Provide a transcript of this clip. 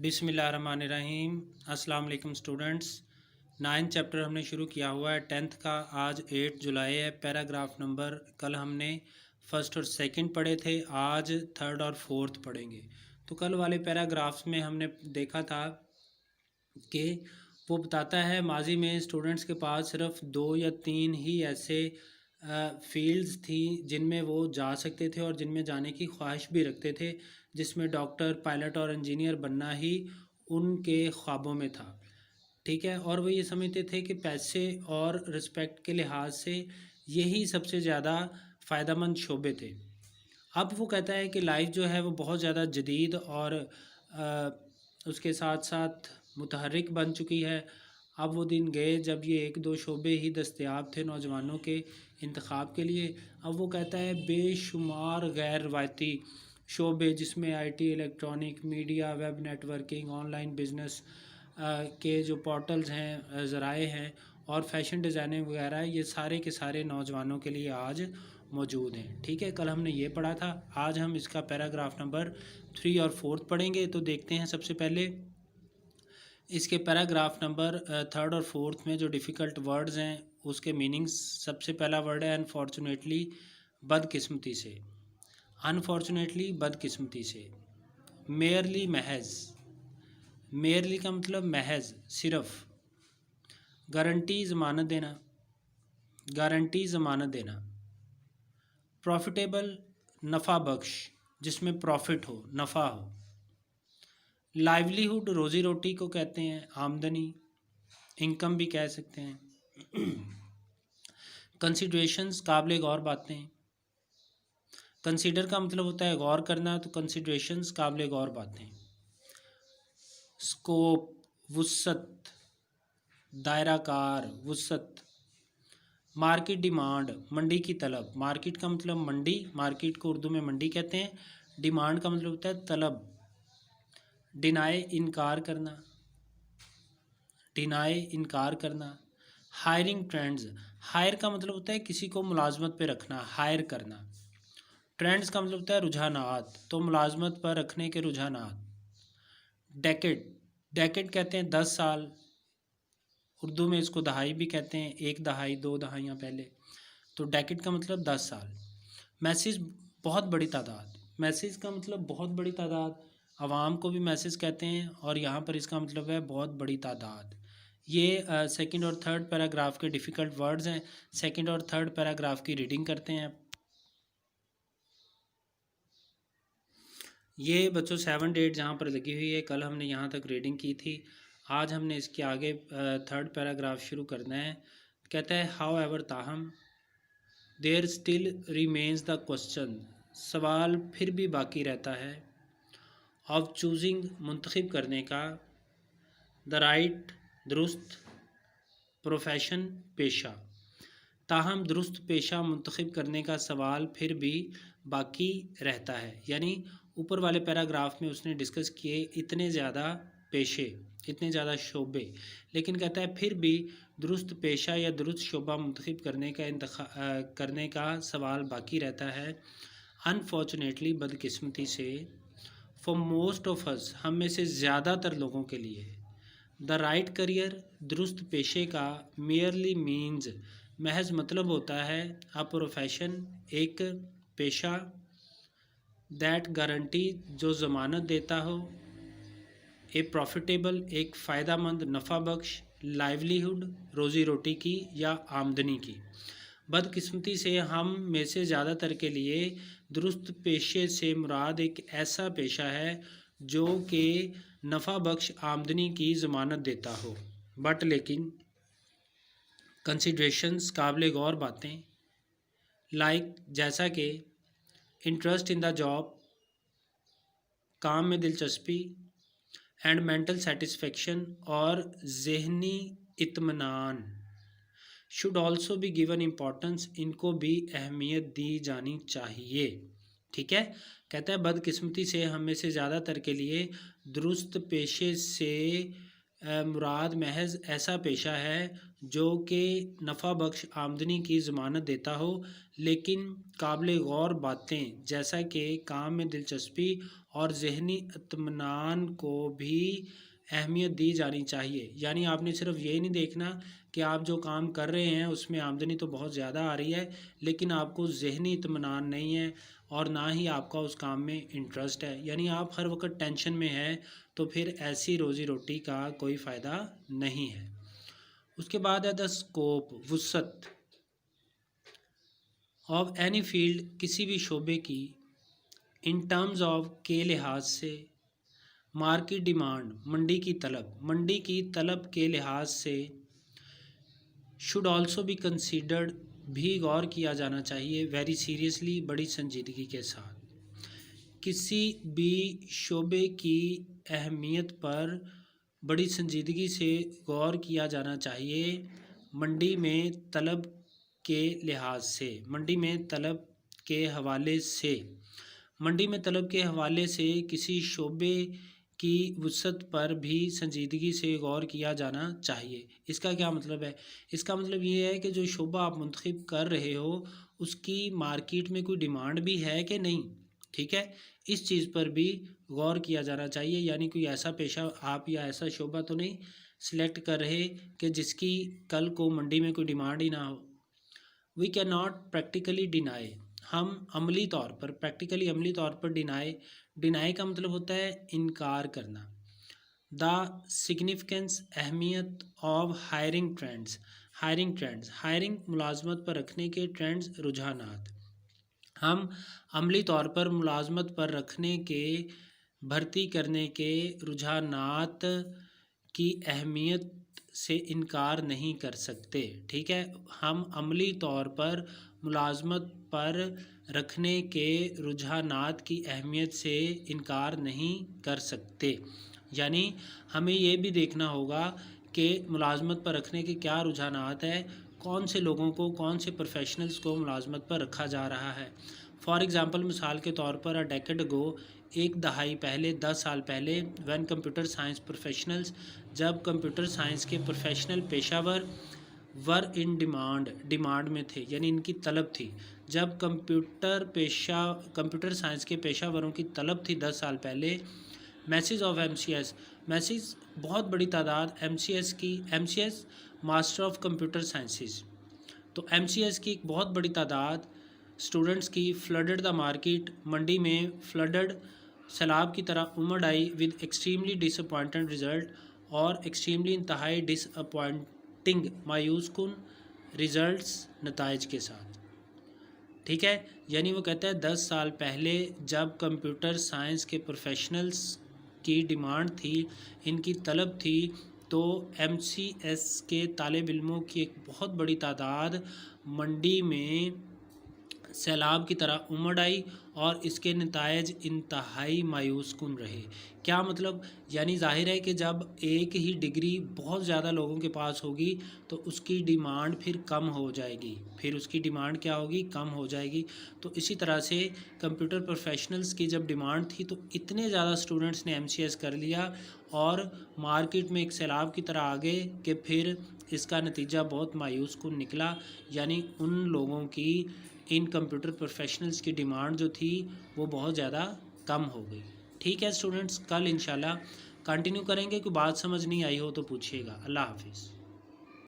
बिस्मिल्लाहिर्रहमानिर्रहीम। अस्सलाम वालेकुम स्टूडेंट्स। 9th चैप्टर हमने शुरू किया हुआ है 10th का। आज 8 जुलाई है। पैराग्राफ नंबर कल हमने फर्स्ट और सेकंड पढ़े थे, आज थर्ड और फोर्थ पढ़ेंगे। तो कल वाले पैराग्राफ्स में हमने देखा था कि वो बताता है माजी में स्टूडेंट्स के पास सिर्फ 2 या 3 ही ऐसे फील्ड्स थी जिनमें वो जा सकते थे और जिनमें जाने की ख्वाहिश भी रखते थे, जिसमें डॉक्टर, पायलट और इंजीनियर बनना ही उनके ख्वाबों में था। ठीक है, और वो ये समझते थे कि पैसे और रिस्पेक्ट के लिहाज से यही सबसे ज़्यादा फ़ायदेमंद शोबे थे। अब वो कहता है कि लाइफ जो है वो बहुत ज़्यादा जदीद और उसके साथ साथ मुतहर्रिक बन चुकी है। अब वो दिन गए जब ये 1-2 शोबे ही दस्तयाब थे नौजवानों के इंतखाब के लिए। अब वो कहता है बेशुमार गैर रवायती शोबे, जिसमें IT, electronic, media, web networking, online business के जो पोर्टल्स हैं, ज़राए हैं और फैशन डिज़ाइनिंग वगैरह, ये सारे के सारे नौजवानों के लिए आज मौजूद हैं। ठीक है, कल हमने ये पढ़ा था। आज हम इसका पैराग्राफ नंबर 3 और 4 पढ़ेंगे। तो देखते हैं सबसे पहले इसके पैराग्राफ नंबर 3rd और 4th में जो डिफ़िकल्ट वर्ड्स हैं उसके मीनिंग्स। सबसे पहला वर्ड है अनफॉर्चुनेटली, बदकिस्मती से। अनफॉर्चुनेटली, बदकिस्मती से। मेयरली, महज। मेयरली का मतलब महज, सिर्फ। गारंटी, ज़मानत देना। गारंटी, ज़मानत देना। प्रॉफिटेबल, नफ़ा बख्श, जिसमें प्रॉफिट हो, नफ़ा हो। लाइवलीहुड, रोज़ी रोटी को कहते हैं, आमदनी, इनकम भी कह सकते हैं। कंसिडरेशंस, काबिल गौर बातें। कंसीडर का मतलब होता है गौर करना, तो कंसिडरेशंस काबिल गौर बातें। स्कोप, वुसत, दायरा कार, वुसत। मार्केट डिमांड, मंडी की तलब। मार्केट का मतलब मंडी, मार्केट को उर्दू में मंडी कहते हैं। डिमांड का मतलब होता है तलब। डिनाई, इनकार करना। डिनाई, इनकार करना। हायरिंग ट्रेंड्स, हायर का मतलब होता है किसी को मुलाजमत पे रखना, हायर करना। ट्रेंड्स का मतलब होता है रुझानात, तो मुलाजमत पर रखने के रुझानात। डेकेड, डेकेड कहते हैं 10 साल, उर्दू में इसको दहाई भी कहते हैं, 1 दहाई, 2 दहाइयाँ पहले। तो डेकेड का मतलब 10 साल। मैसेज, बहुत बड़ी तादाद। मैसेज का मतलब बहुत बड़ी तादाद, आवाम को भी मैसेज कहते हैं और यहाँ पर इसका मतलब है बहुत बड़ी तादाद। ये सेकंड और थर्ड पैराग्राफ के डिफ़िकल्ट वर्ड्स हैं। सेकंड और थर्ड पैराग्राफ की रीडिंग करते हैं। ये बच्चों 7 डेट जहाँ पर लगी हुई है, कल हमने यहाँ तक रीडिंग की थी। आज हमने इसके आगे थर्ड पैराग्राफ शुरू करना है। कहता है हाउ एवर, ताहम। There still remains the question, सवाल फिर भी बाकी रहता है। ऑफ चूजिंग, मुंतखब करने का। द राइट, दुरुस्त। प्रोफेशन, पेशा। ताहम दुरुस्त पेशा मुंतखब करने का सवाल फिर भी बाकी रहता है। यानी ऊपर वाले पैराग्राफ में उसने डिस्कस किए इतने ज़्यादा पेशे, इतने ज़्यादा शोबे, लेकिन कहता है फिर भी दुरुस्त पेशा या दुरुस्त शोबा मुंतखब करने का सवाल बाकी रहता है। अनफॉर्चुनेटली, बदकिस्मती से। फॉर मोस्ट ऑफ अस, हम में से ज़्यादातर लोगों के लिए। द राइट करियर, दुरुस्त पेशे का। मेयरली मीन्स, महज मतलब होता है। अ प्रोफेशन, एक पेशा। दैट गारंटी, जो ज़मानत देता हो। ए प्रॉफिटेबल, एक फ़ायदामंद, नफ़ा बख्श। लाइवलीहुड, रोज़ी रोटी की या आमदनी की। बदकिस्मती से, हम में से ज़्यादातर के लिए दुरुस्त पेशे से मुराद एक ऐसा पेशा है जो कि नफ़ा बख्श आमदनी की ज़मानत देता हो। बट लेकिन, कंसिडरेशंस, काबिल गौर बातें। लाइक, जैसा कि। इंटरेस्ट इन द जॉब, काम में दिलचस्पी। एंड मेंटल सेटिस्फेक्शन, और ज़हनी इत्मीनान। Should also be given importance, इनको भी अहमियत दी जानी चाहिए। ठीक है, कहता है बदकिस्मती से हम में से ज़्यादातर के लिए दुरुस्त पेशे से مراد محض ایسا پیشہ ہے جو کہ نفع بخش آمدنی کی ضمانت دیتا ہو، لیکن قابل غور باتیں جیسا کہ کام میں دلچسپی اور ذہنی اطمینان کو بھی اہمیت دی جانی چاہیے۔ یعنی آپ نے صرف یہ نہیں دیکھنا کہ آپ جو کام کر رہے ہیں اس میں آمدنی تو بہت زیادہ آ رہی ہے، لیکن آپ کو ذہنی اطمینان نہیں ہے اور نہ ہی آپ کا اس کام میں انٹرسٹ ہے، یعنی آپ ہر وقت ٹینشن میں ہیں، تو پھر ایسی روزی روٹی کا کوئی فائدہ نہیں ہے۔ اس کے بعد ہے دا اسکوپ، وسعت آف اینی فیلڈ، کسی بھی شعبے کی، ان ٹرمز آف کے لحاظ سے، مارکیٹ ڈیمانڈ، منڈی کی طلب، منڈی کی طلب کے لحاظ سے، شوڈ آلسو بی کنسیڈرڈ، بھی غور کیا جانا چاہیے، ویری سیریسلی، بڑی سنجیدگی کے ساتھ۔ کسی بھی شعبے کی اہمیت پر بڑی سنجیدگی سے غور کیا جانا چاہیے منڈی میں طلب کے لحاظ سے، منڈی میں طلب کے حوالے سے، منڈی میں طلب کے حوالے سے کسی شعبے کی وسعت پر بھی سنجیدگی سے غور کیا جانا چاہیے۔ اس کا کیا مطلب ہے؟ اس کا مطلب یہ ہے کہ جو شعبہ آپ منتخب کر رہے ہو اس کی مارکیٹ میں کوئی ڈیمانڈ بھی ہے کہ نہیں، ٹھیک ہے، اس چیز پر بھی غور کیا جانا چاہیے۔ یعنی کوئی ایسا پیشہ آپ یا ایسا شعبہ تو نہیں سلیکٹ کر رہے کہ جس کی کل کو منڈی میں کوئی ڈیمانڈ ہی نہ ہو۔ We can not practically deny, ہم عملی طور پر، پریکٹیکلی عملی طور پر ڈینائی کا مطلب ہوتا ہے انکار کرنا۔ دا سگنیفیکنس، اہمیت آف ہائرنگ ٹرینڈز، ہائرنگ ملازمت پر رکھنے کے ٹرینڈز، رجحانات۔ ہم عملی طور پر ملازمت پر رکھنے کے، بھرتی کرنے کے رجحانات کی اہمیت سے انکار نہیں کر سکتے، ٹھیک ہے، ہم عملی طور پر ملازمت پر رکھنے کے رجحانات کی اہمیت سے انکار نہیں کر سکتے۔ یعنی ہمیں یہ بھی دیکھنا ہوگا کہ ملازمت پر رکھنے کے کیا رجحانات ہیں، کون سے لوگوں کو، کون سے پروفیشنلز کو ملازمت پر رکھا جا رہا ہے۔ فار ایگزامپل، مثال کے طور پر، ڈیکیڈ اگو، ایک دہائی پہلے، 10 سال پہلے، وین کمپیوٹر سائنس پروفیشنلز، جب کمپیوٹر سائنس کے پروفیشنل پیشہ ور ان ڈیمانڈ میں تھے، یعنی ان کی طلب تھی۔ جب کمپیوٹر سائنس کے پیشہ وروں کی طلب تھی 10 سال پہلے، میسز آف MCS، میسز بہت بڑی تعداد MCS کی، MCS master of computer sciences, تو MCS کی ایک بہت بڑی تعداد اسٹوڈنٹس کی فلڈڈ دا مارکیٹ، منڈی میں فلڈڈ، سیلاب کی طرح امڑ آئی، with extremely disappointing result, اور ایکسٹریملی انتہائی ڈس اپوائنٹنگ، مایوس کن ریزلٹس، نتائج کے ساتھ، ٹھیک ہے۔ یعنی وہ کہتا ہے 10 سال پہلے جب کمپیوٹر سائنس کے پروفیشنلز کی ڈیمانڈ تھی، ان کی طلب تھی، تو MCS کے طالب علموں کی ایک بہت بڑی تعداد منڈی میں سیلاب کی طرح امڑ آئی اور اس کے نتائج انتہائی مایوس کن رہے۔ کیا مطلب؟ یعنی ظاہر ہے کہ جب ایک ہی ڈگری بہت زیادہ لوگوں کے پاس ہوگی تو اس کی ڈیمانڈ پھر کم ہو جائے گی، پھر اس کی ڈیمانڈ کیا ہوگی؟ کم ہو جائے گی۔ تو اسی طرح سے کمپیوٹر پروفیشنلز کی جب ڈیمانڈ تھی تو اتنے زیادہ اسٹوڈنٹس نے MCS کر لیا اور مارکیٹ میں ایک سیلاب کی طرح آگے کہ پھر اس کا نتیجہ بہت مایوس کن نکلا۔ یعنی ان لوگوں کی، ان کمپیوٹر پروفیشنلز کی ڈیمانڈ جو تھی وہ بہت زیادہ کم ہو گئی۔ ٹھیک ہے اسٹوڈنٹس، کل انشاءاللہ کنٹینیو کریں گے، کوئی بات سمجھ نہیں آئی ہو تو پوچھیے گا۔ اللہ حافظ۔